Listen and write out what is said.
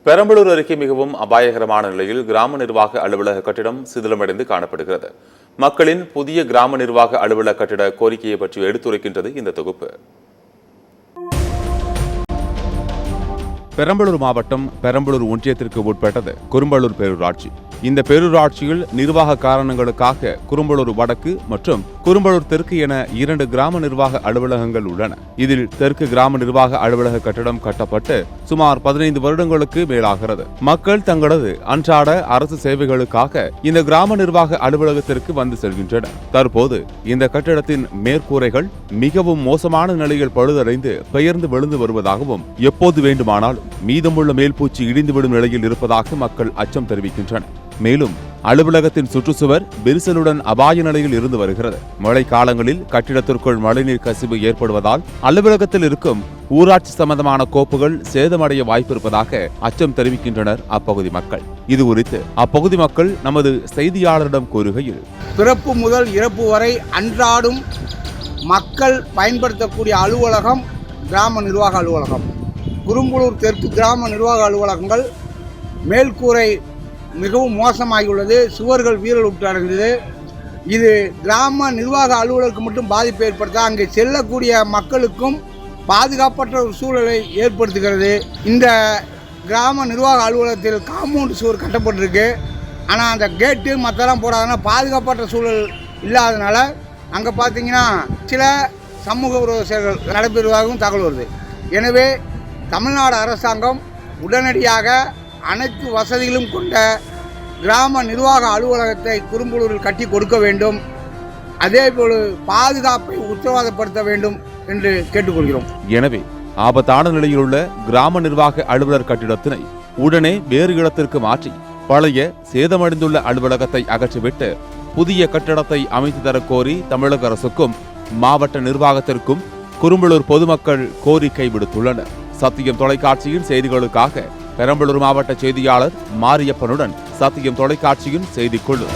பெரம்பலூர் அருகே மிகவும் அபாயகரமான நிலையில் கிராம நிர்வாக அலுவலக கட்டிடம் சிதிலமடைந்து காணப்படுகிறது. மக்களின் புதிய கிராம நிர்வாக அலுவலக கட்டிட கோரிக்கையை பற்றி எடுத்துரைக்கின்றது இந்த தொகுப்பு. பெரம்பலூர் மாவட்டம் பெரம்பலூர் ஒன்றியத்திற்கு உட்பட்டது குரும்பலூர் பேரூராட்சி. இந்த பேரூராட்சியில் நிர்வாக காரணங்களுக்காக குரும்பலூர் வடக்கு மற்றும் குரும்பலூர் தெற்கு என 2 கிராம நிர்வாக அலுவலகங்கள் உள்ளன. இதில் தெற்கு கிராம நிர்வாக அலுவலக கட்டடம் கட்டப்பட்டு சுமார் 15 வருடங்களுக்கு மேலாகிறது. மக்கள் தங்களது அன்றாட அரசு சேவைகளுக்காக இந்த கிராம நிர்வாக அலுவலகத்திற்கு வந்து செல்கின்றனர். தற்போது இந்த கட்டிடத்தின் மேற்கூரைகள் மிகவும் மோசமான நிலையில் பழுதடைந்து பெயர்ந்து விழுந்து வருவதாகவும், எப்போது வேண்டுமானாலும் மீதமுள்ள மேல்பூச்சி இடிந்துவிடும் நிலையில் இருப்பதாக மக்கள் அச்சம் தெரிவிக்கின்றனர். மேலும் அலுவலகத்தின் சுற்றுச்சுவர் விரிசலுடன் அபாய நிலையில் இருந்து வருகிறது. மழை காலங்களில் கட்டிடத்திற்குள் மழைநீர் கசிவு ஏற்படுவதால் அலுவலகத்தில் இருக்கும் ஊராட்சி சம்பந்தமான கோப்புகள் சேதமடைய வாய்ப்பிருப்பதாக அச்சம் தெரிவிக்கின்றனர் அப்பகுதி மக்கள். இது குறித்து அப்பகுதி மக்கள் நமது செய்தியாளரிடம் கூறுகையில், பிறப்பு முதல் இறப்பு வரை அன்றாடும் மக்கள் பயன்படுத்தக்கூடிய அலுவலகம் கிராம நிர்வாக அலுவலகம். குரும்பலூர் தெற்கு கிராம நிர்வாக அலுவலகங்கள் மேல்கூரை மிகவும் மோசமாகியுள்ளது. சுவர்கள் வீரல் உற்றடைந்தது. இது கிராம நிர்வாக அலுவலருக்கு மட்டும் பாதிப்பு ஏற்படுத்த அங்கே செல்லக்கூடிய மக்களுக்கும் பாதுகாப்பற்ற ஒரு சூழலை ஏற்படுத்துகிறது. இந்த கிராம நிர்வாக அலுவலகத்தில் காம்பவுண்ட் சுவர் கட்டப்பட்டிருக்கு. ஆனால் அந்த கேட்டு மற்றெல்லாம் போடாதனால பாதுகாப்பற்ற சூழல் இல்லாதனால அங்கே பார்த்தீங்கன்னா சில சமூக விரோத செயல்கள் நடைபெறுவதாகவும் தகவல் வருது. எனவே தமிழ்நாடு அரசாங்கம் உடனடியாக அனைத்து வசதிகளும் கொண்ட கிராம நிர்வாக அலுவலகத்தை குரும்பலூரில் கட்டி கொடுக்க வேண்டும். அதேபோல் பாதுகாப்பை உத்தரவாதப்படுத்த வேண்டும் என்று கேட்டுக்கொள்கிறோம். எனவே ஆபத்தான நிலையில் உள்ள கிராம நிர்வாக அலுவலர் கட்டிடத்தினை உடனே வேறு இடத்திற்கு மாற்றி பழைய சேதமடைந்துள்ள அலுவலகத்தை அகற்றிவிட்டு புதிய கட்டிடத்தை அமைத்து தர கோரி தமிழக அரசுக்கும் மாவட்ட நிர்வாகத்திற்கும் குரும்பலூர் பொதுமக்கள் கோரிக்கை விடுத்துள்ளனர். சத்தியம் தொலைக்காட்சியின் செய்திகளுக்காக பெரம்பலூர் மாவட்ட செய்தியாளர் மாரியப்பனுடன் சத்தியம் தொலைக்காட்சியின் செய்திக்குழு.